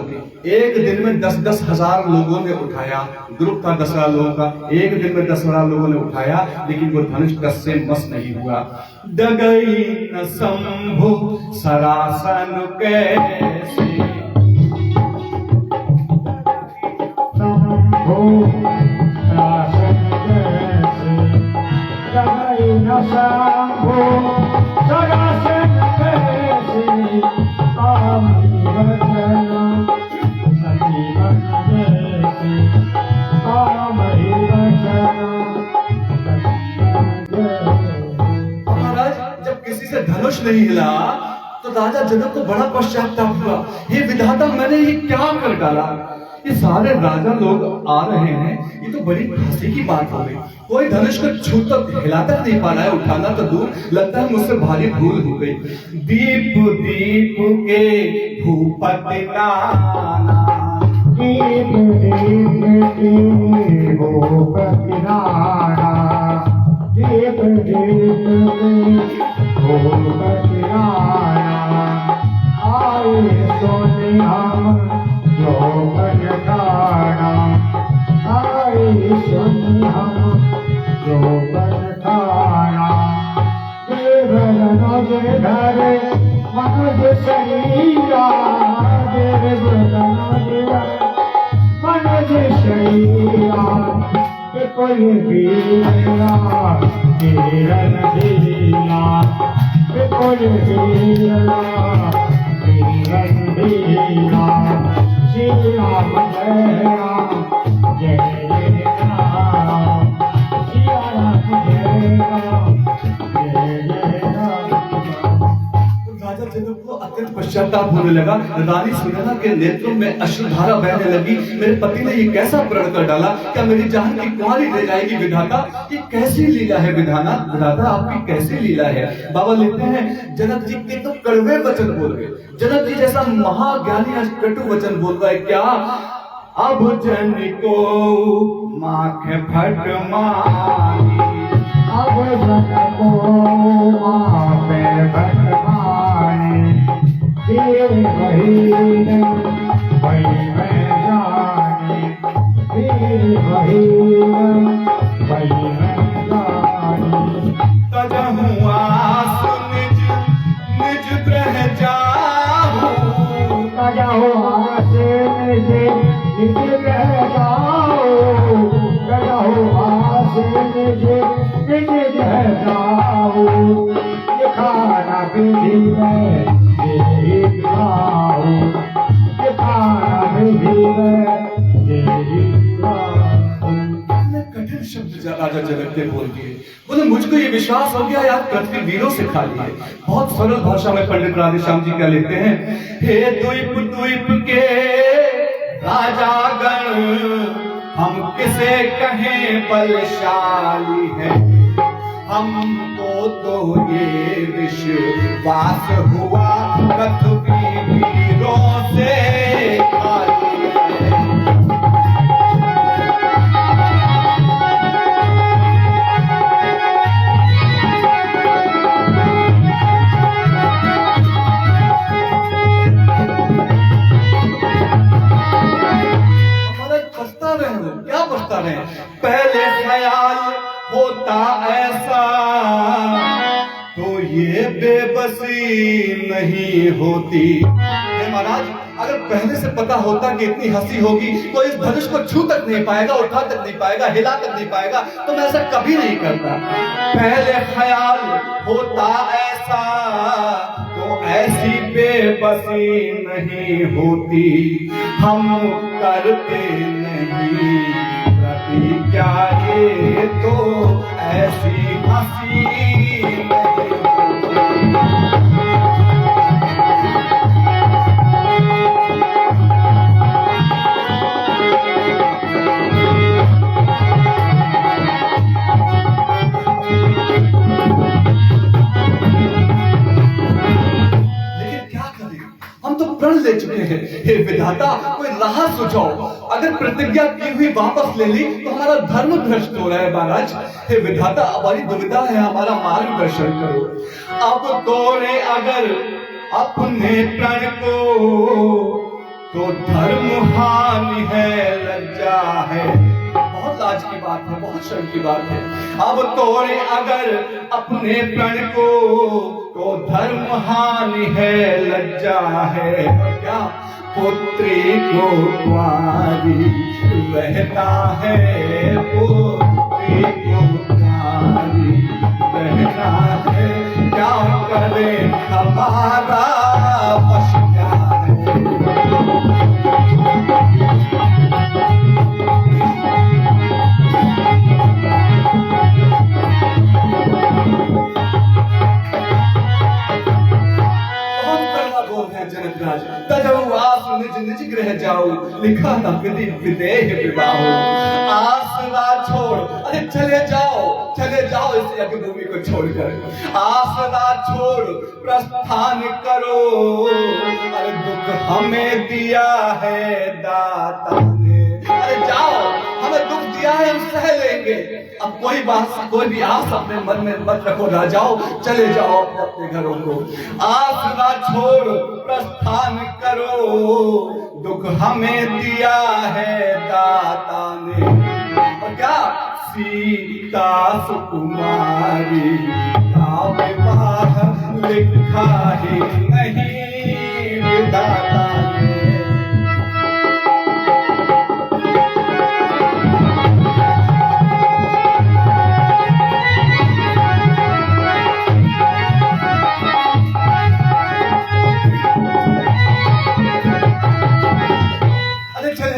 एक दिन में 10-10 हजार लोगों ने उठाया, ग्रुप था 10,000 लोगों का, एक दिन में 10,000 लोगों ने उठाया, लेकिन वो धनुष कस से मस नहीं हुआ। डगई न शंभु सरासन कैसे, शंभु सरासन कैसे, डगई न शंभु सरासन कैसे, कामी वचन संजीवन जैसे, कामी वचन संजीवन जैसे। महाराज जब किसी से धनुष नहीं हिला तो राजा जनक को बड़ा पश्चाताप हुआ, ये विधाता मैंने ये क्या कर डाला। ये सारे राजा लोग आ रहे हैं, ये तो बड़ी हंसी की बात हो गई। कोई धनुष को छू तक हिला तक नहीं पा रहा है, उठाना तो दूर, लगता है मुझसे भारी भूल हो गई। दीप दीप के भूपति नाना, दीप दीप के भूपति नाना, दीप दीप के भूपति नाना, आए सोने हम यौवन ठाना, आए सोने हम यौवन ठाना। देवल नज धरे मनुज शरीरा, देवल नज धरे मनुज शरीरा, कोई वीरा किरण धीरा, कोई वीरा किरण धीरा। श्री राम जय राम जय जय राम, श्री राम जय राम जय जय राम। राजा जनक को अत्यंत पश्चाताप होने लगा। रानी सुनैना के नेत्रों में अश्रुधारा बहने लगी। मेरे पति ने ये कैसा प्रण कर डाला, क्या मेरी जान की कुंवारी रह जाएगी विधाता? ये कैसी लीला है विधाना, विधाता आपकी कैसी लीला है। बाबा लिखते हैं जनक जी के तो कड़वे वचन बोल गए, जनक जी जैसा महाज्ञानी आज कटु वचन बोल रहा है क्या। अब जन को माख फट मारी, अब जन को माख फट मारी, फिर वही वही मैं जाने, फिर वही वही मैं जाने। तजहु आस निज निज ग्रह जाहु, तजहु आस निज निज ग्रह जाओ, तजहु आस निज निज ग्रह जाओ। दिखाना विधि में देहि गाओ, दिखाना विधि में देहि गाओ। कठिन शब्द राजा जनक ने बोल दिए। बोले मुझको ये विश्वास हो गया यार पृथ्वी वीरों से खाली है। बहुत सरल भाषा में पंडित राधेश्याम जी क्या लिखते हैं, हे द्वीप द्वीप के राजा गण, हम किसे कहें बलशाली है, हमको तो ये विश्वास हुआ पृथ्वी वीरों से खाली है। क्या बचता रहे, पहले ख्याल होता ऐसा तो ये बेबसी नहीं होती। महाराज अगर पहले से पता होता कि इतनी हंसी होगी तो इस धनुष को छू तक नहीं पाएगा, उठा तक नहीं पाएगा, हिला तक नहीं पाएगा, तो मैं ऐसा कभी नहीं करता। पहले ख्याल होता ऐसा तो ऐसी बेबसी नहीं होती, हम करते नहीं प्रतिज्ञा ये तो ऐसी हंसी नहीं होती। प्रण ले चुके हैं, हे विधाता कोई राह सुझाओ। अगर प्रतिज्ञा की हुई वापस ले ली तो हमारा धर्म भ्रष्ट हो रहा है महाराज। हे विधाता हमारी दुविधा है, हमारा मार्गदर्शन करो। अब तोड़े अगर अपने प्रण को तो धर्म हानि है, लज्जा है। बहुत लाज की बात है, बहुत शर्म की बात है। अब तोड़े अगर अपने प्रण को तो धर्म हानि है, लज्जा है। और क्या पुत्री को कुंवारी रहता है, पुत्री को कुंवारी रहना है। क्या करे हमारा वश क्या है। जनकराज तजहु आस निज निज ग्रह जाओ, लिखा था विधि विदेह विवाह। आसरा छोड़, अरे चले जाओ इस यज्ञ भूमि को छोड़कर। आसरा छोड़ प्रस्थान करो, अरे दुख हमें दिया है दाता ने। अरे जाओ, हमें दुख दिया है, हम सह लेंगे। अब कोई भी आस अपने मन में मत रखो राजाओ, चले जाओ अपने घरों को। आसरा छोड़ प्रस्थान करो, दुख हमें दिया है दाता ने। और क्या सीता सुकुमारी का विवाह लिखा ही नहीं विधाता ने।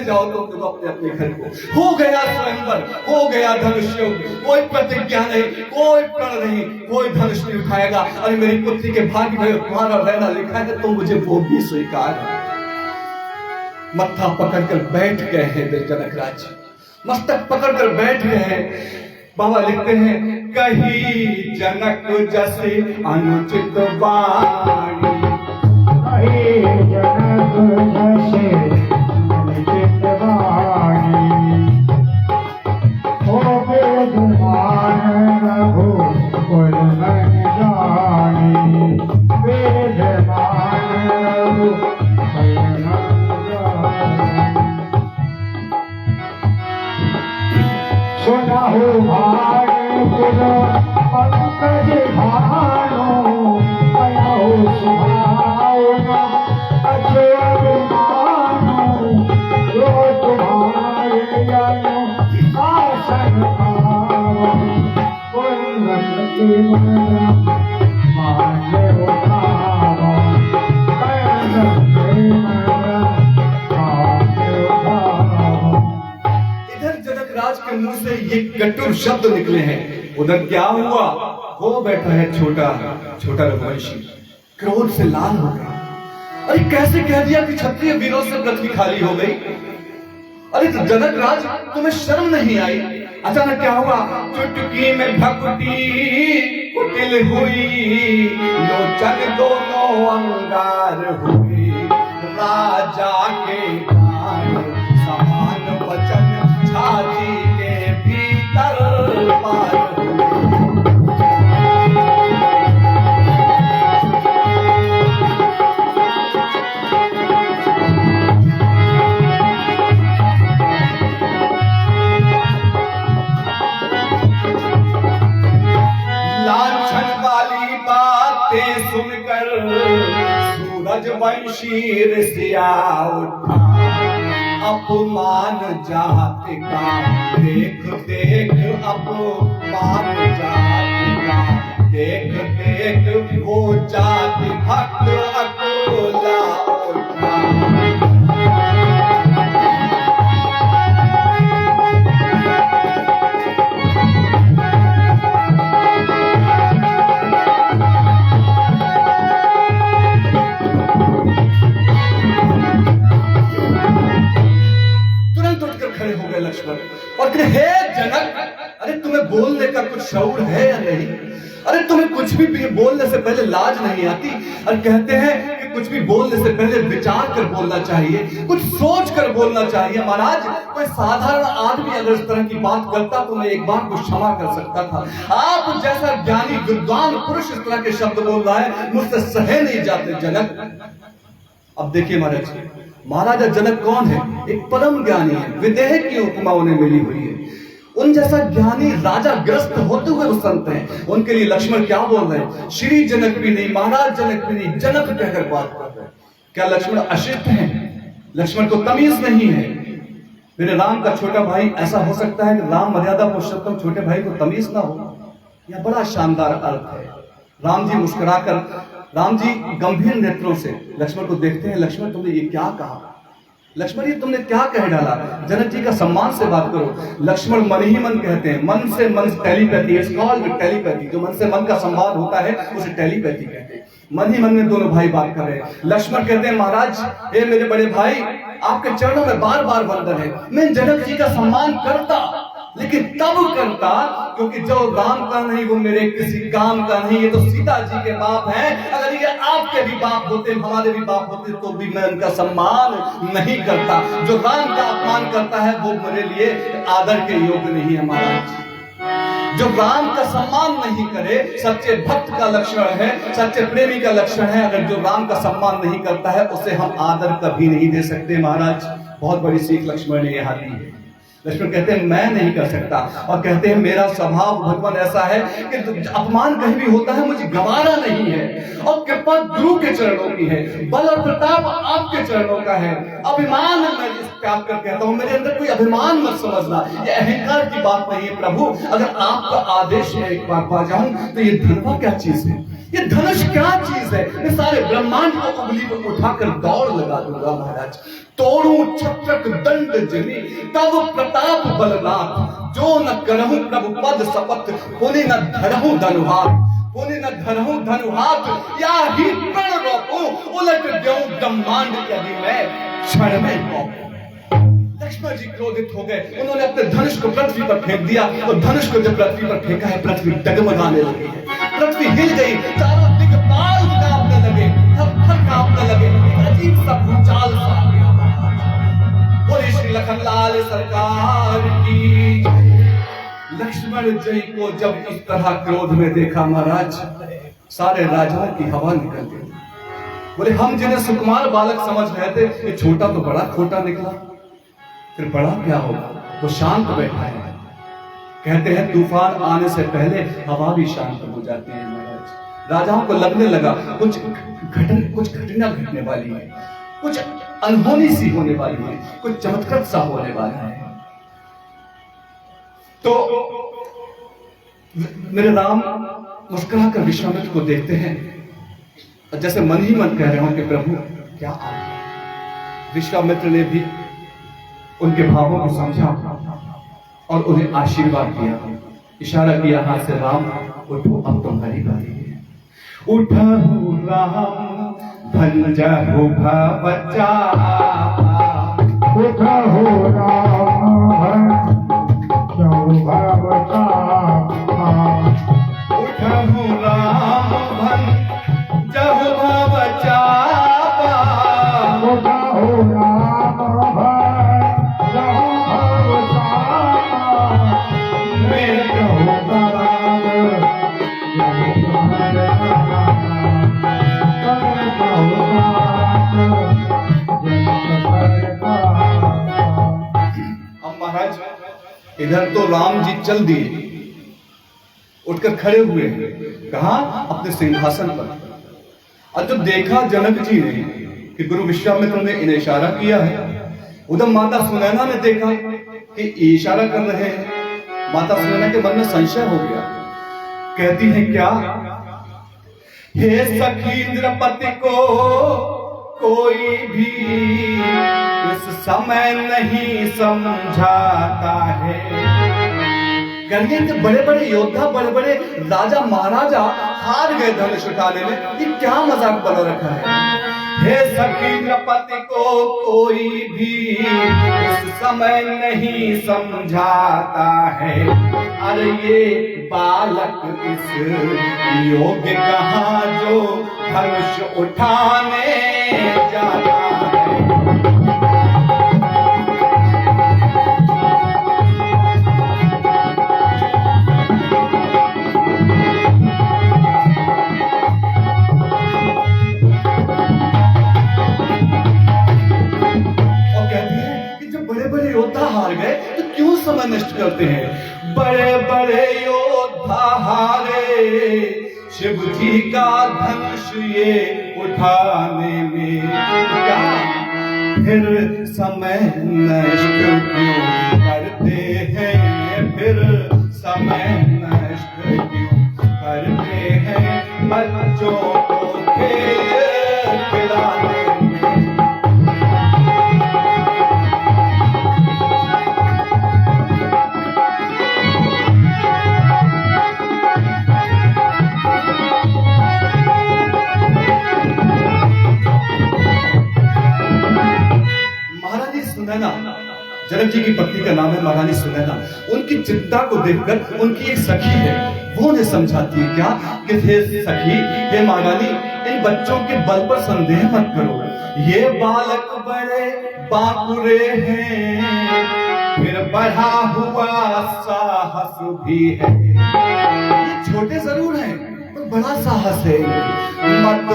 जाओ तुम अपने अपने घर को। हो गया स्वयंवर, हो गया धनुष युद्ध। कोई प्रतिज्ञा नहीं, कोई प्रण नहीं, कोई धनुष नहीं उठाएगा। अरे मेरी पुत्री के भाग्य में तुम्हारा रहना लिखा है, तो मुझे वो भी स्वीकार है। मत्था पकड़कर बैठ गए हैं जनकराज, मस्तक पकड़कर बैठ गए हैं। बाबा लिखते हैं, कही जनक जैसे अनुचित वाणी, कही जनक जैसे सुना हो भाग पुरो पंकज भानो, पया हो सुभावना अच्छे अभिमानो। जो तुम्हारे जनो शासन पावो, उन्नत की मना मान्य उठावो। जनकराज के मुंह से ये कटु शब्द निकले हैं। उधर क्या हुआ, वो बैठा है छोटा रघुवंशी, क्रोध से लाल हो गया। अरे कैसे कह दिया कि क्षत्रिय वीरों से पृथ्वी खाली हो गई। अरे तो जनकराज, तुम्हें शर्म नहीं आई। अचानक क्या हुआ, चुटकी में भक्ति कुटिल हुई, लोचन दोनों अंगार हुई। राजा के कान समान वचन छाती के भीतर पार लाछन वाली बातें सुनकर सूरज वंशी ऋषिया उठा। अपमान जाति का देख देख, अपमान जाति का देख देख, वो जाति भक्त अकोला उठा। लक्ष्मण और कहते, हे जनक, अरे तुम्हें बोलने का कुछ शौर है या नहीं? अरे तुम्हें कुछ भी बोलने से पहले लाज नहीं आती? और कहते हैं कि कुछ भी बोलने से पहले विचार कर बोलना चाहिए, कुछ सोच कर बोलना चाहिए। महाराज, कोई साधारण आदमी अगर इस तरह की बात करता तो मैं एक बार को क्षमा कर सकता था। आप जैसा ज्ञानी विद्वान पुरुष इस तरह के शब्द बोल रहा है, मुझसे सहे नहीं जाते जनक। अब देखिए महाराज, महाराजा जनक कौन है? एक परम ज्ञानी है, विदेह की उपमा उन्हें मिली हुई है। उन जैसा ज्ञानी राजा ग्रस्त होते हुए वो संत हैं। उनके लिए लक्ष्मण क्या बोल रहे हैं? श्री जनक भी नहीं, महाराज जनक भी नहीं, जनक कहकर बात कर रहे हैं। क्या लक्ष्मण अशिष्ट हैं? लक्ष्मण को तमीज नहीं है। मेरे राम का छोटा भाई, ऐसा हो सकता है कि राम मर्यादा पुरुषोत्तम छोटे भाई को तमीज ना हो? यह बड़ा शानदार अर्थ है। राम जी मुस्कुराकर, राम जी गंभीर नेत्रों से लक्ष्मण को देखते हैं। लक्ष्मण, तुमने ये क्या कहा? लक्ष्मण, ये तुमने क्या कह डाला? जनक जी का सम्मान से बात करो। लक्ष्मण मन ही मन कहते हैं, मन से मन, टेलीपैथी, इट्स कॉल्ड टेलीपैथी। जो मन से मन का संवाद होता है उसे टेलीपैथी कहते हैं। मन ही मन में दोनों भाई बात कर रहे हैं। लक्ष्मण कहते हैं, महाराज, हे मेरे बड़े भाई, आपके चरणों में बार बार वंदन है। मैं जनक जी का सम्मान करता, लेकिन तब करता क्योंकि जो राम का नहीं वो मेरे किसी काम का नहीं। ये तो सीता जी के बाप हैं। अगर ये आपके भी बाप होते, हमारे भी बाप होते, तो भी मैं उनका सम्मान नहीं करता। जो राम का अपमान करता है वो मेरे लिए आदर के योग्य नहीं है महाराज। जो राम का सम्मान नहीं करे, सच्चे भक्त का लक्षण है, सच्चे प्रेमी का लक्षण है। अगर जो राम का सम्मान नहीं करता है उसे हम आदर कभी नहीं दे सकते महाराज। बहुत बड़ी सीख लक्ष्मण ने यहाँ दी है। लक्ष्मण कहते हैं, मैं नहीं कर सकता, और कहते हैं मेरा स्वभाव भगवान ऐसा है कि अपमान कहीं भी होता है मुझे गवारा नहीं है, और कृपा गुरु के चरणों की है, बल और प्रताप आपके चरणों का है। अभिमान मैं इस प्यार कर कहता हूं, मेरे अंदर कोई अभिमान मत समझना, ये अहंकार की बात नहीं है प्रभु। अगर आपका आदेश में एक बार पा जाऊं तो ये धनवा क्या चीज है, ये धनुष क्या चीज है? मैं सारे ब्रह्मांड को उंगली पर उठाकर दौड़ लगा दूंगा महाराज। तोड़ू छत्रक दंड जनी, तब प्रताप बलनाथ, जो न करहूं प्रभु पद शपथ, पुनि न धरहूं धनुहाथ, पुनि न धरहूं धनुहाथ, या ही प्रण रोकूं, उलट देऊं ब्रह्मांड यदि मैं क्षण में रोकूं। लक्ष्मण जी क्रोधित हो गए। उन्होंने अपने धनुष को पृथ्वी पर फेंक दिया, और धनुष को जब पृथ्वी पर फेंका है, पृथ्वी डगमगाने लगी है, पृथ्वी हिल गई, चारों दिक्पाल कांपने लगे, थर-थर कांपने लगे। अजीब सा भूचाल सा आ गया। बोले श्री लखनलाल सरकार की। लक्ष्मण जी को जब इस तरह क्रोध में देखा महाराज, सारे राजाओं की हवा निकल गई। बोले, हम जिन्हें सुकुमार बालक समझ रहे थे, ये छोटा तो बड़ा खोटा निकला। फिर बड़ा क्या होगा? वो शांत बैठा है। कहते हैं तूफान आने से पहले हवा भी शांत हो जाती है महाराज। राजाओं को लगने लगा कुछ घटना घटने वाली है, कुछ अनहोनी सी होने वाली है, कुछ चमत्कार सा होने वाला है। तो मेरे राम मुस्कुराकर विश्वामित्र को देखते हैं, जैसे मन ही मन कह रहे हो कि प्रभु क्या आप। विश्वामित्र ने भी उनके भावों को समझा और उन्हें आशीर्वाद दिया, इशारा किया हाथ से, राम उठो, अब तुम्हारी बारी है। उठहु राम भंजहु भवचा, उठहु राम भंजहु भवचा, उठहु राम भंजहु भवचा, उठहु राम भंजहु भवचा, मेरहु बराग महाराज, इधर तो राम जी चल दिए, उठकर खड़े हुए, कहा अपने सिंहासन पर। और जब देखा जनक जी ने कि गुरु विश्वामित्र ने इन्हें इशारा किया है, उधर माता सुनैना ने देखा कि इशारा कर रहे हैं। माता सुनैना के मन में संशय हो गया। कहती है क्या? हे सखी द्रौपदी को कोई भी इस समय नहीं समझाता है। करिए कि बड़े बड़े योद्धा, बड़े बड़े राजा महाराजा हार गए धनुष उठाने में, ये क्या मजाक बना रखा है? हे सखी द्रौपदी को कोई भी इस समय नहीं समझाता है। अरे ये बालक इस योग्य कहाँ जो धनुष उठाने जाता है। बड़े बड़े योद्धा हार गए तो क्यों समय नष्ट करते हैं? बड़े बड़े योद्धा हारे, शिव जी का धनुष ये उठाने में, क्या फिर समय नष्ट क्यों करते हैं? फिर समय नष्ट क्यों करते हैं? बच्चों को खेल खिलाने में। महारानी सुनैना, जनक जी की पत्नी का नाम है महारानी सुनैना। उनकी चिंता को देखकर उनकी एक सखी है, वो उन्हें समझाती है क्या कि हे सखी, हे महारानी, इन बच्चों के बल पर संदेह मत करो। ये बालक बड़े बाकुरे हैं, फिर बढ़ा हुआ साहस भी है। ये छोटे जरूर हैं पर बड़ा साहस है। मत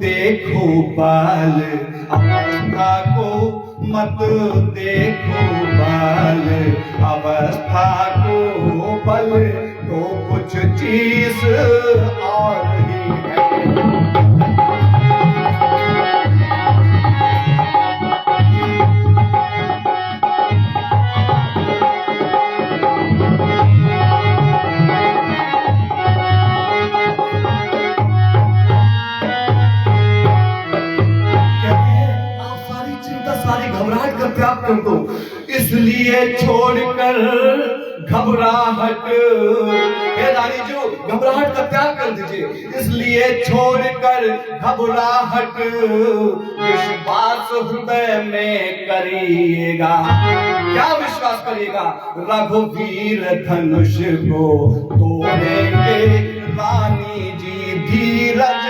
देखो बाल अवस्था को, मत देखो बाल अवस्था को, बल तो कुछ चीज और ही है। घबराहट का त्याग कर दो, इसलिए छोड़कर घबराहट, हे रानी जो घबराहट का त्याग कर दीजिए, इसलिए छोड़कर घबराहट, विश्वास हृदय में करिएगा। क्या विश्वास करिएगा? रघुवीर धनुष को तोड़ेंगे, रानी जी धीरज